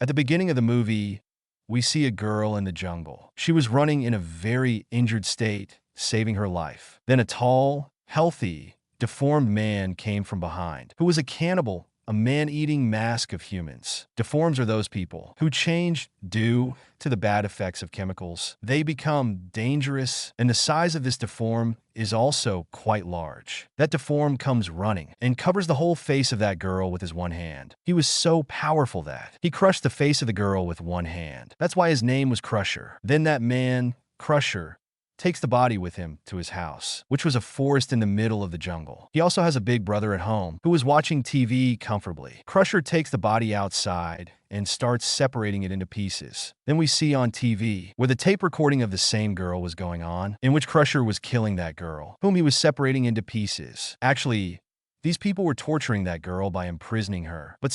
At the beginning of the movie, we see a girl in the jungle. She was running in a very injured state, saving her life. Then a tall, healthy, deformed man came from behind, who was a cannibal, a man-eating mask of humans. Deforms are those people who change due to the bad effects of chemicals. They become dangerous, and the size of this deform is also quite large. That deform comes running and covers the whole face of that girl with his one hand. He was so powerful that he crushed the face of the girl with one hand. That's why his name was Crusher. Then that man, Crusher, takes the body with him to his house, which was a forest in the middle of the jungle. He also has a big brother at home who was watching TV comfortably. Crusher takes the body outside and starts separating it into pieces. Then we see on TV where the tape recording of the same girl was going on, in which Crusher was killing that girl, whom he was separating into pieces. Actually, these people were torturing that girl by imprisoning her, but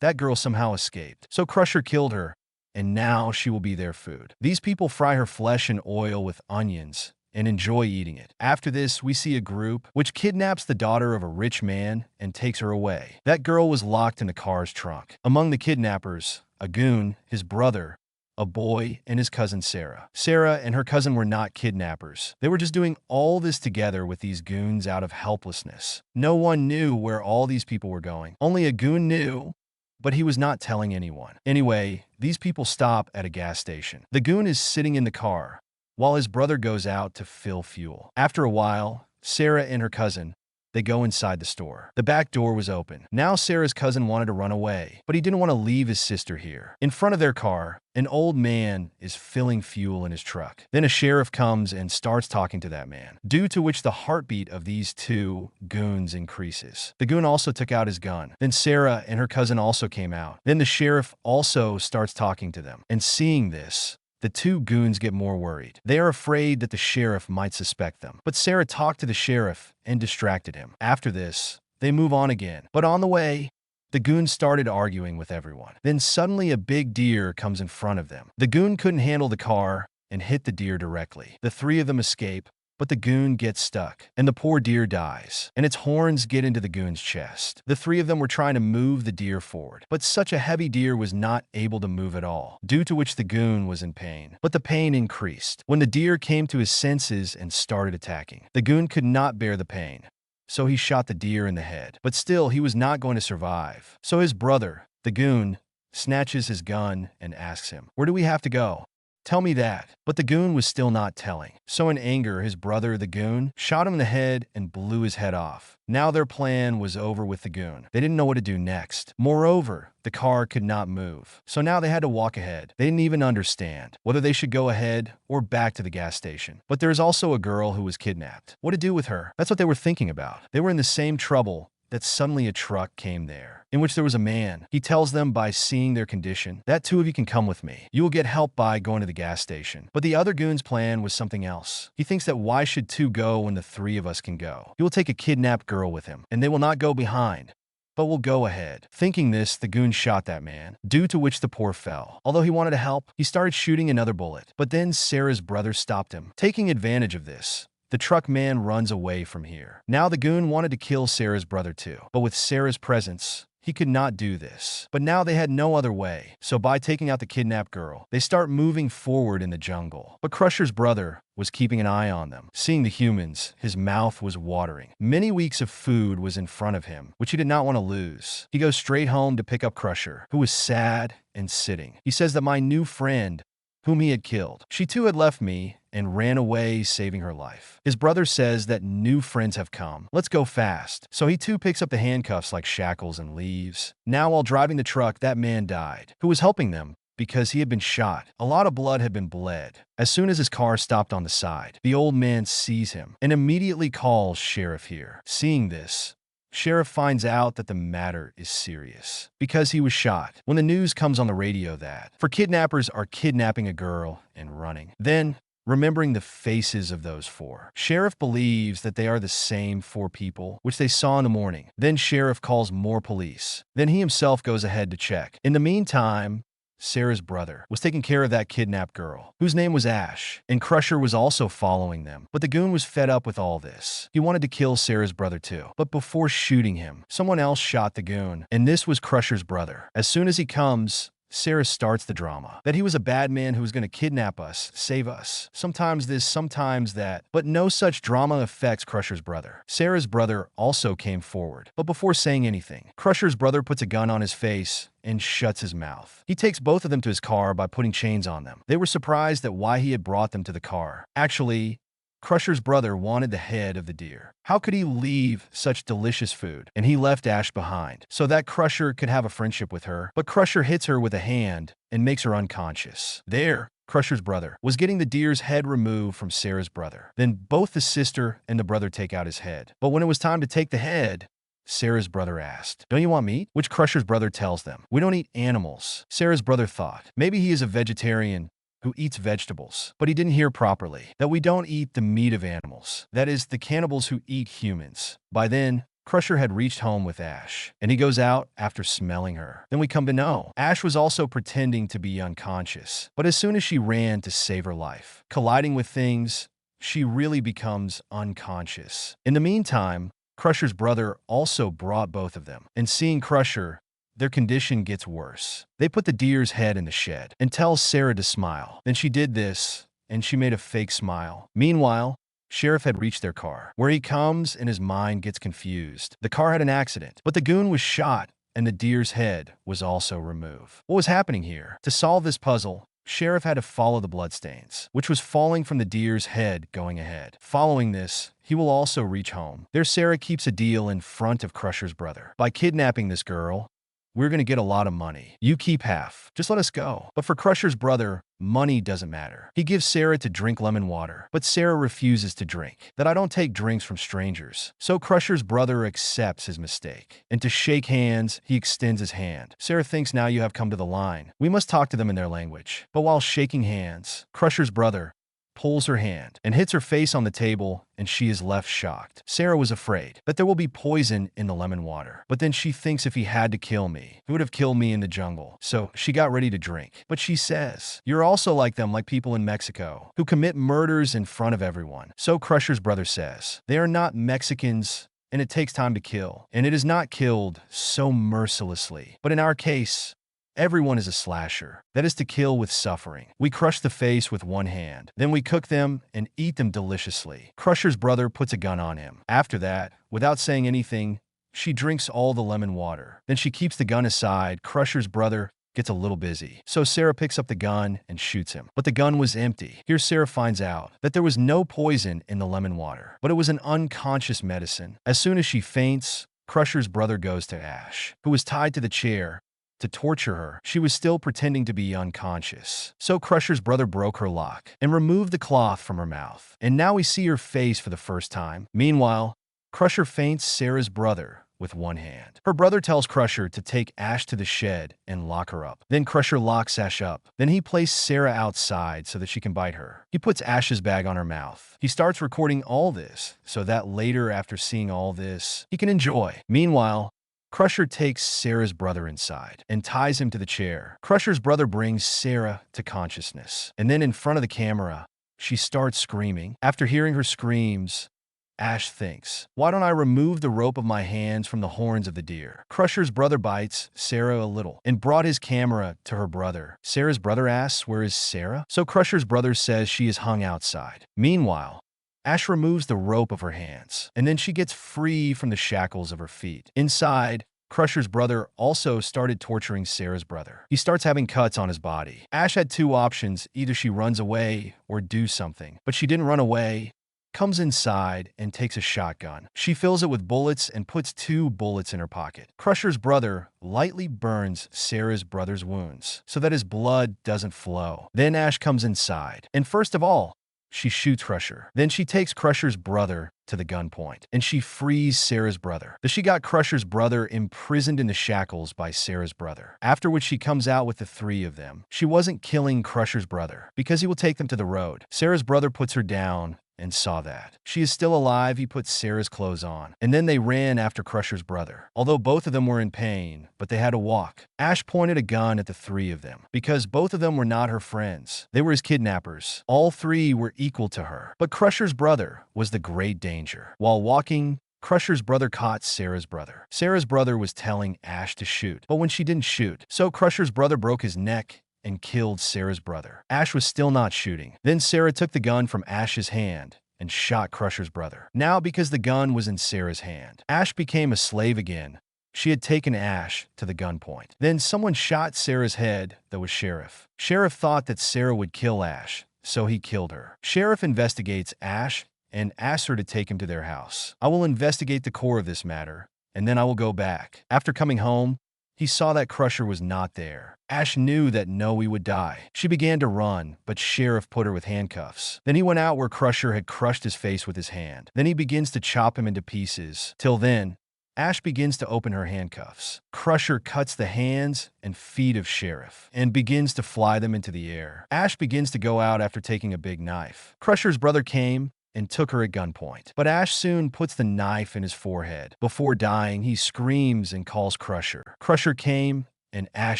that girl somehow escaped. So Crusher killed her, and now she will be their food. These people fry her flesh in oil with onions and enjoy eating it. After this, we see a group which kidnaps the daughter of a rich man and takes her away. That girl was locked in the car's trunk. Among the kidnappers, a goon, his brother, a boy, and his cousin Sarah. Sarah and her cousin were not kidnappers. They were just doing all this together with these goons out of helplessness. No one knew where all these people were going. Only a goon knew, but he was not telling anyone. Anyway, these people stop at a gas station. The goon is sitting in the car, while his brother goes out to fill fuel. After a while, Sarah and her cousin, they go inside the store. The back door was open. Now Sarah's cousin wanted to run away, but he didn't want to leave his sister here. In front of their car, an old man is filling fuel in his truck. Then a sheriff comes and starts talking to that man, due to which the heartbeat of these two goons increases. The goon also took out his gun. Then Sarah and her cousin also came out. Then the sheriff also starts talking to them. And seeing this, the two goons get more worried. They are afraid that the sheriff might suspect them. But Sarah talked to the sheriff and distracted him. After this, they move on again. But on the way, the goons started arguing with everyone. Then suddenly a big deer comes in front of them. The goon couldn't handle the car and hit the deer directly. The three of them escape, but the goon gets stuck, and the poor deer dies, and its horns get into the goon's chest. The three of them were trying to move the deer forward, but such a heavy deer was not able to move at all, due to which the goon was in pain. But the pain increased when the deer came to his senses and started attacking. The goon could not bear the pain, so he shot the deer in the head. But still, he was not going to survive. So his brother, the goon, snatches his gun and asks him, "Where do we have to go? Tell me that." But the goon was still not telling. So in anger, his brother, the goon, shot him in the head and blew his head off. Now their plan was over with the goon. They didn't know what to do next. Moreover, the car could not move. So now they had to walk ahead. They didn't even understand whether they should go ahead or back to the gas station. But there is also a girl who was kidnapped. What to do with her? That's what they were thinking about. They were in the same trouble that suddenly a truck came there, in which there was a man. He tells them by seeing their condition, "That two of you can come with me. You will get help by going to the gas station." But the other goon's plan was something else. He thinks that why should two go when the three of us can go? He will take a kidnapped girl with him, and they will not go behind, but will go ahead. Thinking this, the goon shot that man, due to which the poor fell. Although he wanted to help, he started shooting another bullet. But then Sarah's brother stopped him. Taking advantage of this, the truck man runs away from here. Now the goon wanted to kill Sarah's brother too, but with Sarah's presence, he could not do this. But now they had no other way, so by taking out the kidnapped girl, they start moving forward in the jungle. But Crusher's brother was keeping an eye on them. Seeing the humans, his mouth was watering. Many weeks of food was in front of him, which he did not want to lose. He goes straight home to pick up Crusher, who was sad and sitting. He says that my new friend, whom he had killed, she too had left me and ran away, saving her life. His brother says that new friends have come. Let's go fast. So he too picks up the handcuffs like shackles and leaves. Now while driving the truck, that man died, who was helping them because he had been shot. A lot of blood had been bled. As soon as his car stopped on the side, the old man sees him and immediately calls Sheriff here. Seeing this, Sheriff finds out that the matter is serious because he was shot. When the news comes on the radio that for kidnappers are kidnapping a girl and running, then remembering the faces of those four, Sheriff believes that they are the same four people which they saw in the morning. Then Sheriff calls more police. Then he himself goes ahead to check. In the meantime, Sarah's brother was taking care of that kidnapped girl, whose name was Ash, and Crusher was also following them. But the goon was fed up with all this. He wanted to kill Sarah's brother too. But before shooting him, someone else shot the goon, and this was Crusher's brother. As soon as he comes, Sarah starts the drama. That he was a bad man who was going to kidnap us, save us. Sometimes this, sometimes that. But no such drama affects Crusher's brother. Sarah's brother also came forward. But before saying anything, Crusher's brother puts a gun on his face and shuts his mouth. He takes both of them to his car by putting chains on them. They were surprised at why he had brought them to the car. Actually, Crusher's brother wanted the head of the deer. How could he leave such delicious food? And he left Ash behind so that Crusher could have a friendship with her. But Crusher hits her with a hand and makes her unconscious. There, Crusher's brother was getting the deer's head removed from Sarah's brother. Then both the sister and the brother take out his head. But when it was time to take the head, Sarah's brother asked, "Don't you want meat?" Which Crusher's brother tells them, "We don't eat animals." Sarah's brother thought, maybe he is a vegetarian who eats vegetables. But he didn't hear properly that we don't eat the meat of animals. That is, the cannibals who eat humans. By then, Crusher had reached home with Ash, and he goes out after smelling her. Then we come to know Ash was also pretending to be unconscious. But as soon as she ran to save her life, colliding with things, she really becomes unconscious. In the meantime, Crusher's brother also brought both of them, and seeing Crusher, their condition gets worse. They put the deer's head in the shed and tell Sarah to smile. Then she did this, and she made a fake smile. Meanwhile, Sheriff had reached their car, where he comes and his mind gets confused. The car had an accident, but the goon was shot, and the deer's head was also removed. What was happening here? To solve this puzzle, Sheriff had to follow the bloodstains, which was falling from the deer's head going ahead. Following this, he will also reach home. There, Sarah keeps a deal in front of Crusher's brother. By kidnapping this girl, we're going to get a lot of money. You keep half. Just let us go. But for Crusher's brother, money doesn't matter. He gives Sarah to drink lemon water, but Sarah refuses to drink. That I don't take drinks from strangers. So Crusher's brother accepts his mistake. And to shake hands, he extends his hand. Sarah thinks now you have come to the line. We must talk to them in their language. But while shaking hands, Crusher's brother pulls her hand and hits her face on the table, and she is left shocked. Sarah was afraid that there will be poison in the lemon water, but then she thinks if he had to kill me, he would have killed me in the jungle. So she got ready to drink. But she says, "You're also like them, like people in Mexico, who commit murders in front of everyone." So Crusher's brother says, "They are not Mexicans, and it takes time to kill, and it is not killed so mercilessly. But in our case, everyone is a slasher. That is to kill with suffering. We crush the face with one hand. Then we cook them and eat them deliciously." Crusher's brother puts a gun on him. After that, without saying anything, she drinks all the lemon water. Then she keeps the gun aside. Crusher's brother gets a little busy. So Sarah picks up the gun and shoots him. But the gun was empty. Here Sarah finds out that there was no poison in the lemon water, but it was an unconscious medicine. As soon as she faints, Crusher's brother goes to Ash, who was tied to the chair, to torture her. She was still pretending to be unconscious. So Crusher's brother broke her lock and removed the cloth from her mouth. And now we see her face for the first time. Meanwhile, Crusher faints Sarah's brother with one hand. Her brother tells Crusher to take Ash to the shed and lock her up. Then Crusher locks Ash up. Then he places Sarah outside so that she can bite her. He puts Ash's bag on her mouth. He starts recording all this so that later, after seeing all this, he can enjoy. Meanwhile, Crusher takes Sarah's brother inside and ties him to the chair. Crusher's brother brings Sarah to consciousness. And then in front of the camera, she starts screaming. After hearing her screams, Ash thinks, "Why don't I remove the rope of my hands from the horns of the deer?" Crusher's brother bites Sarah a little and brought his camera to her brother. Sarah's brother asks, "Where is Sarah?" So Crusher's brother says she is hung outside. Meanwhile, Ash removes the rope of her hands, and then she gets free from the shackles of her feet. Inside, Crusher's brother also started torturing Sarah's brother. He starts having cuts on his body. Ash had two options: either she runs away or do something. But she didn't run away, comes inside, and takes a shotgun. She fills it with bullets and puts 2 bullets in her pocket. Crusher's brother lightly burns Sarah's brother's wounds so that his blood doesn't flow. Then Ash comes inside, and first of all, she shoots Crusher. Then she takes Crusher's brother to the gunpoint, and she frees Sarah's brother. But she got Crusher's brother imprisoned in the shackles by Sarah's brother. After which she comes out with the 3 of them. She wasn't killing Crusher's brother because he will take them to the road. Sarah's brother puts her down and saw that she is still alive. He put Sarah's clothes on, and then they ran after Crusher's brother. Although both of them were in pain, but they had to walk. Ash pointed a gun at the 3 of them because both of them were not her friends. They were his kidnappers. All 3 were equal to her, but Crusher's brother was the great danger. While walking, Crusher's brother caught Sarah's brother. Sarah's brother was telling Ash to shoot, but when she didn't shoot, so Crusher's brother broke his neck and killed Sarah's brother. Ash was still not shooting. Then Sarah took the gun from Ash's hand and shot Crusher's brother. Now, because the gun was in Sarah's hand, Ash became a slave again. She had taken Ash to the gunpoint. Then someone shot Sarah's head that was Sheriff. Sheriff thought that Sarah would kill Ash, so he killed her. Sheriff investigates Ash and asks her to take him to their house. I will investigate the core of this matter, and then I will go back. After coming home, he saw that Crusher was not there. Ash knew that Noe would die. She began to run, but Sheriff put her with handcuffs. Then he went out where Crusher had crushed his face with his hand. Then he begins to chop him into pieces. Till then, Ash begins to open her handcuffs. Crusher cuts the hands and feet of Sheriff and begins to fly them into the air. Ash begins to go out after taking a big knife. Crusher's brother came and took her at gunpoint. But Ash soon puts the knife in his forehead. Before dying, he screams and calls Crusher. Crusher came and Ash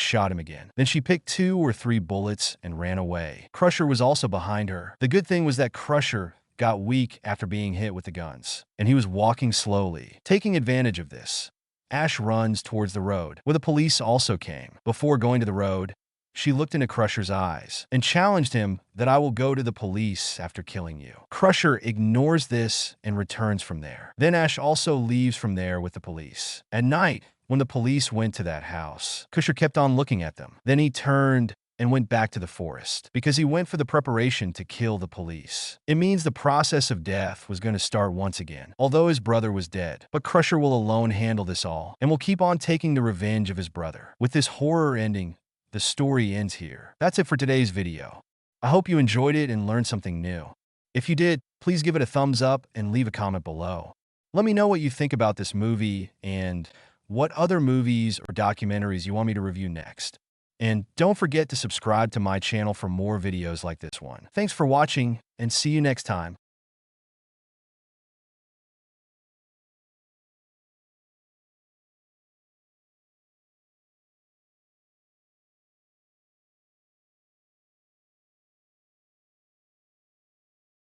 shot him again. Then she picked 2 or 3 bullets and ran away. Crusher was also behind her. The good thing was that Crusher got weak after being hit with the guns, and he was walking slowly. Taking advantage of this, Ash runs towards the road, where the police also came. Before going to the road, she looked into Crusher's eyes and challenged him that I will go to the police after killing you. Crusher ignores this and returns from there. Then Ash also leaves from there with the police. At night, when the police went to that house, Crusher kept on looking at them. Then he turned and went back to the forest because he went for the preparation to kill the police. It means the process of death was going to start once again, although his brother was dead. But Crusher will alone handle this all and will keep on taking the revenge of his brother. With this horror ending, the story ends here. That's it for today's video. I hope you enjoyed it and learned something new. If you did, please give it a thumbs up and leave a comment below. Let me know what you think about this movie and what other movies or documentaries you want me to review next. And don't forget to subscribe to my channel for more videos like this one. Thanks for watching, and see you next time.